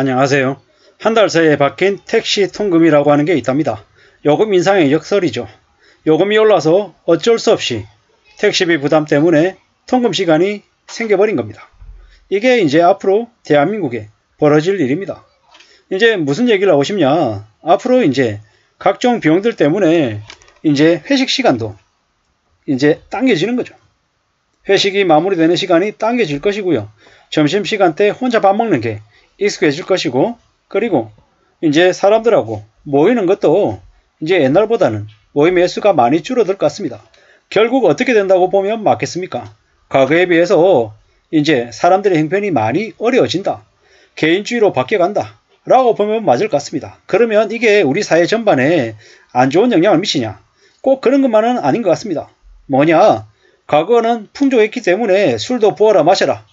안녕하세요. 한 달 사이에 바뀐 택시 통금이라고 하는 게 있답니다. 요금 인상의 역설이죠. 요금이 올라서 어쩔 수 없이 택시비 부담 때문에 통금 시간이 생겨버린 겁니다. 이게 이제 앞으로 대한민국에 벌어질 일입니다. 이제 무슨 얘기를 하고 싶냐. 앞으로 이제 각종 비용들 때문에 이제 회식 시간도 이제 당겨지는 거죠. 회식이 마무리되는 시간이 당겨질 것이고요. 점심시간 때 혼자 밥 먹는 게 익숙해질 것이고, 그리고 이제 사람들하고 모이는 것도 이제 옛날보다는 모임의 횟수가 많이 줄어들 것 같습니다. 결국 어떻게 된다고 보면 맞겠습니까? 과거에 비해서 이제 사람들의 형편이 많이 어려워진다. 개인주의로 바뀌어간다. 라고 보면 맞을 것 같습니다. 그러면 이게 우리 사회 전반에 안 좋은 영향을 미치냐? 꼭 그런 것만은 아닌 것 같습니다. 뭐냐? 과거는 풍족했기 때문에 술도 부어라 마셔라.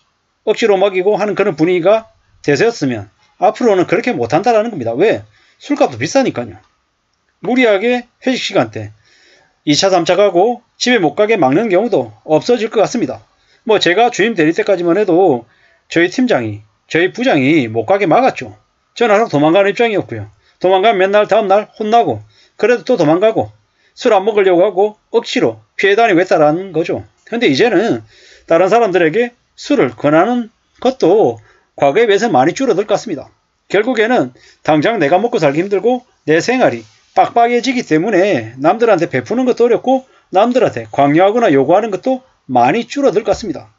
억지로 먹이고 하는 그런 분위기가 대세였으면 앞으로는 그렇게 못한다라는 겁니다. 왜? 술값도 비싸니까요. 무리하게 회식 시간 때 2차 3차 가고 집에 못 가게 막는 경우도 없어질 것 같습니다. 뭐 제가 주임 대리 때까지만 해도 저희 팀장이 저희 부장이 못 가게 막았죠. 저는 항상 도망가는 입장이었고요. 도망가면 맨날 다음날 혼나고 그래도 또 도망가고 술 안 먹으려고 하고 억지로 피해 다니고 했다라는 거죠. 근데 이제는 다른 사람들에게 술을 권하는 것도 과거에 비해서 많이 줄어들 것 같습니다. 결국에는 당장 내가 먹고 살기 힘들고 내 생활이 빡빡해지기 때문에 남들한테 베푸는 것도 어렵고 남들한테 강요하거나 요구하는 것도 많이 줄어들 것 같습니다.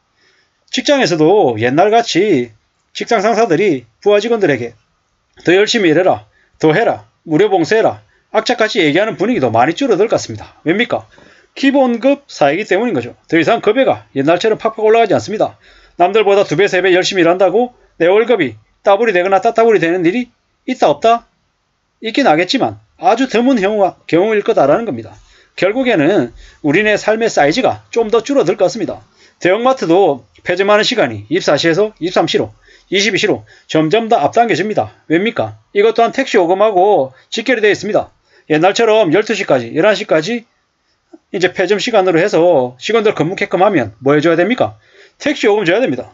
직장에서도 옛날같이 직장 상사들이 부하 직원들에게 더 열심히 일해라, 더 해라, 무료 봉쇄해라, 악착같이 얘기하는 분위기도 많이 줄어들 것 같습니다. 왜입니까? 기본급 사이기 때문인 거죠. 더 이상 급여가 옛날처럼 팍팍 올라가지 않습니다. 남들보다 2배, 3배 열심히 일한다고 내 월급이 따블이 되거나 따따블이 되는 일이 있다 없다? 있긴 하겠지만 아주 드문 경우일 거다라는 겁니다. 결국에는 우리네 삶의 사이즈가 좀 더 줄어들 것 같습니다. 대형마트도 폐점하는 시간이 24시에서 23시로 22시로 점점 더 앞당겨집니다. 왜입니까? 이것 또한 택시 요금하고 직결이 되어 있습니다. 옛날처럼 12시까지 11시까지 이제 폐점 시간으로 해서 직원들 근무게끔 하면 뭐 해줘야 됩니까? 택시 요금 줘야 됩니다.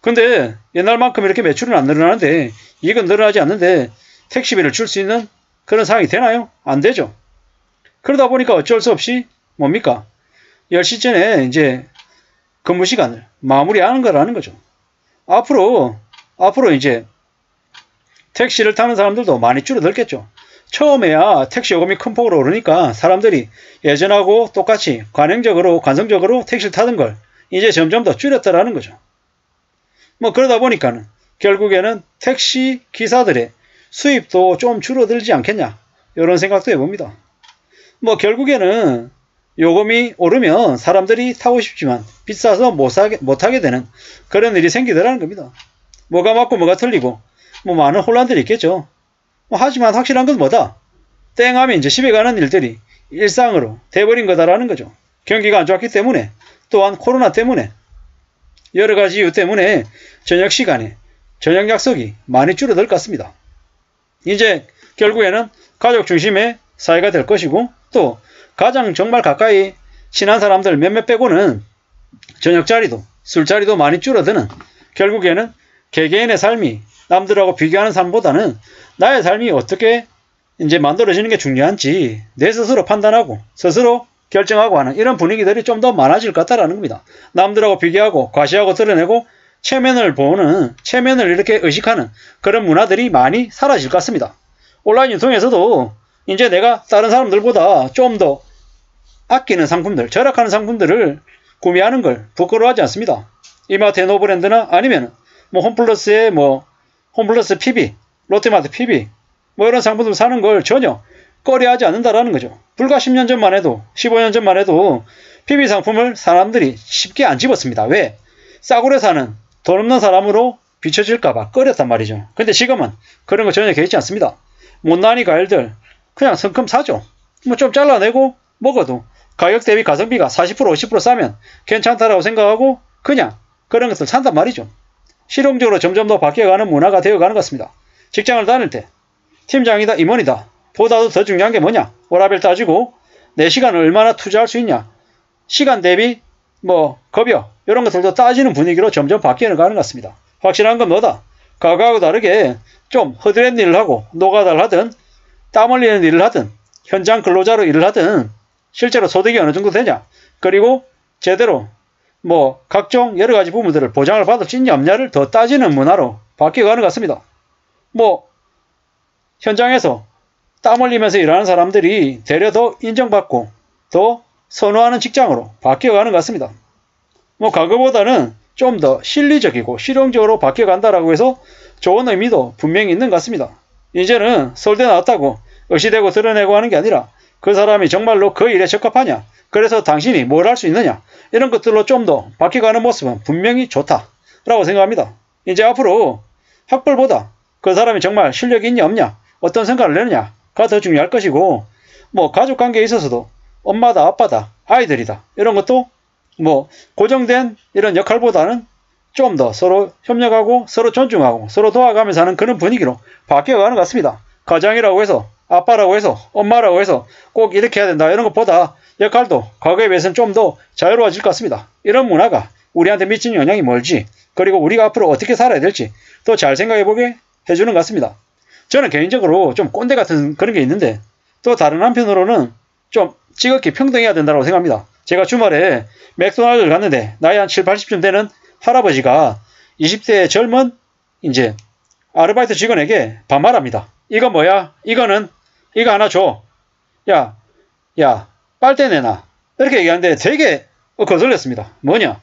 근데 옛날만큼 이렇게 매출은 안 늘어나는데 이익은 늘어나지 않는데 택시비를 줄 수 있는 그런 상황이 되나요? 안 되죠. 그러다 보니까 어쩔 수 없이 뭡니까? 10시 전에 이제 근무 시간을 마무리하는 거라는 거죠. 앞으로 이제 택시를 타는 사람들도 많이 줄어들겠죠. 처음에야 택시 요금이 큰 폭으로 오르니까 사람들이 예전하고 똑같이 관성적으로 택시를 타던 걸 이제 점점 더 줄였다라는 거죠. 뭐 그러다 보니까는 결국에는 택시 기사들의 수입도 좀 줄어들지 않겠냐 이런 생각도 해봅니다. 뭐 결국에는 요금이 오르면 사람들이 타고 싶지만 비싸서 못 타게 되는 그런 일이 생기더라는 겁니다. 뭐가 맞고 뭐가 틀리고 뭐 많은 혼란들이 있겠죠. 하지만 확실한 건 뭐다? 땡하면 이제 집에 가는 일들이 일상으로 돼버린 거다라는 거죠. 경기가 안 좋았기 때문에 또한 코로나 때문에 여러 가지 이유 때문에 저녁 시간에 저녁 약속이 많이 줄어들 것 같습니다. 이제 결국에는 가족 중심의 사회가 될 것이고 또 가장 정말 가까이 친한 사람들 몇몇 빼고는 저녁 자리도 술자리도 많이 줄어드는 결국에는 개개인의 삶이 남들하고 비교하는 삶보다는 나의 삶이 어떻게 이제 만들어지는 게 중요한지 내 스스로 판단하고 스스로 결정하고 하는 이런 분위기들이 좀 더 많아질 것 같다라는 겁니다. 남들하고 비교하고 과시하고 드러내고 체면을 이렇게 의식하는 그런 문화들이 많이 사라질 것 같습니다. 온라인 유통에서도 이제 내가 다른 사람들보다 좀 더 아끼는 상품들, 절약하는 상품들을 구매하는 걸 부끄러워하지 않습니다. 이마트의 노브랜드나 아니면 뭐 홈플러스 PB, 롯데마트 PB 뭐 이런 상품들 사는 걸 전혀 꺼려하지 않는다라는 거죠. 불과 10년 전만 해도 15년 전만 해도 PB 상품을 사람들이 쉽게 안 집었습니다. 왜? 싸구려 사는 돈 없는 사람으로 비춰질까봐 꺼렸단 말이죠. 근데 지금은 그런 거 전혀 개의치 않습니다. 못난이 과일들 그냥 성큼 사죠. 뭐 좀 잘라내고 먹어도 가격 대비 가성비가 40% 50% 싸면 괜찮다라고 생각하고 그냥 그런 것들 산단 말이죠. 실용적으로 점점 더 바뀌어가는 문화가 되어가는 것 같습니다. 직장을 다닐 때 팀장이다 임원이다 보다도 더 중요한 게 뭐냐? 워라밸 따지고 내 시간을 얼마나 투자할 수 있냐? 시간 대비 뭐 급여 이런 것들도 따지는 분위기로 점점 바뀌어가는 것 같습니다. 확실한 건 뭐다? 과거하고 다르게 좀 허드렛 일을 하고 노가다를 하든 땀 흘리는 일을 하든 현장 근로자로 일을 하든 실제로 소득이 어느 정도 되냐, 그리고 제대로 뭐 각종 여러 가지 부분들을 보장을 받을 수 있냐 없냐를 더 따지는 문화로 바뀌어가는 것 같습니다. 뭐 현장에서 땀 흘리면서 일하는 사람들이 되려 더 인정받고 더 선호하는 직장으로 바뀌어가는 것 같습니다. 뭐 과거보다는 좀 더 실리적이고 실용적으로 바뀌어간다라고 해서 좋은 의미도 분명히 있는 것 같습니다. 이제는 서울대 나왔다고 의시되고 드러내고 하는 게 아니라 그 사람이 정말로 그 일에 적합하냐, 그래서 당신이 뭘 할 수 있느냐, 이런 것들로 좀 더 바뀌어가는 모습은 분명히 좋다라고 생각합니다. 이제 앞으로 학벌보다 그 사람이 정말 실력이 있냐 없냐, 어떤 성과를 내느냐가 더 중요할 것이고, 뭐 가족관계에 있어서도 엄마다 아빠다 아이들이다 이런 것도 뭐 고정된 이런 역할보다는 좀 더 서로 협력하고 서로 존중하고 서로 도와가면서 하는 그런 분위기로 바뀌어가는 것 같습니다. 가장이라고 해서 아빠라고 해서 엄마라고 해서 꼭 이렇게 해야 된다 이런 것보다 역할도 과거에 비해서는 좀 더 자유로워질 것 같습니다. 이런 문화가 우리한테 미치는 영향이 뭘지, 그리고 우리가 앞으로 어떻게 살아야 될지 또 잘 생각해보게 해주는 것 같습니다. 저는 개인적으로 좀 꼰대 같은 그런 게 있는데, 또 다른 한편으로는 좀 지극히 평등해야 된다고 생각합니다. 제가 주말에 맥도날드를 갔는데 나이 한 7, 80쯤 되는 할아버지가 20대의 젊은 이제 아르바이트 직원에게 반말합니다. 이거 뭐야? 이거 하나 줘. 야, 빨대 내놔. 이렇게 얘기하는데 되게 거슬렸습니다. 뭐냐?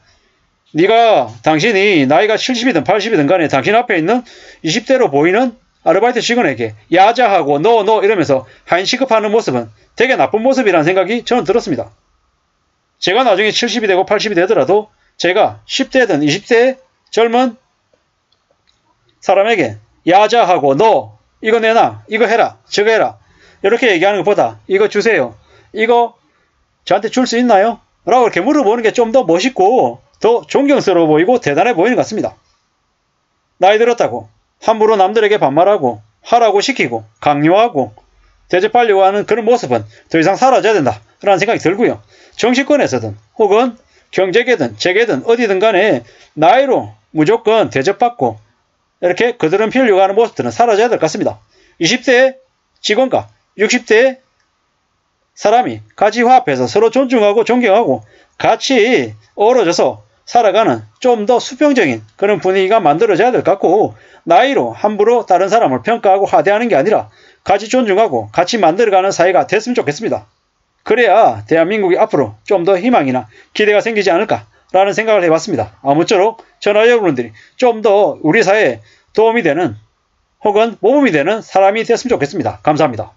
당신이 나이가 70이든 80이든 간에 당신 앞에 있는 20대로 보이는 아르바이트 직원에게 야자하고 너 이러면서 한시급하는 모습은 되게 나쁜 모습이라는 생각이 저는 들었습니다. 제가 나중에 70이 되고 80이 되더라도 제가 10대든 20대의 젊은 사람에게 야자하고 너 이거 내놔, 이거 해라, 저거 해라 이렇게 얘기하는 것보다 이거 주세요, 이거 저한테 줄 수 있나요? 라고 이렇게 물어보는 게 좀 더 멋있고 더 존경스러워 보이고 대단해 보이는 것 같습니다. 나이 들었다고 함부로 남들에게 반말하고 하라고 시키고 강요하고 대접하려고 하는 그런 모습은 더 이상 사라져야 된다라는 생각이 들고요. 정치권에서든 혹은 경제계든 재계든 어디든 간에 나이로 무조건 대접받고 이렇게 거드름 피우려고 하는 모습들은 사라져야 될 것 같습니다. 20대의 직원과 60대의 사람이 같이 화합해서 서로 존중하고 존경하고 같이 어우러져서 살아가는 좀 더 수평적인 그런 분위기가 만들어져야 될 것 같고, 나이로 함부로 다른 사람을 평가하고 하대하는 게 아니라 같이 존중하고 같이 만들어가는 사회가 됐으면 좋겠습니다. 그래야 대한민국이 앞으로 좀 더 희망이나 기대가 생기지 않을까라는 생각을 해봤습니다. 아무쪼록 저나 여러분들이 좀 더 우리 사회에 도움이 되는 혹은 모범이 되는 사람이 됐으면 좋겠습니다. 감사합니다.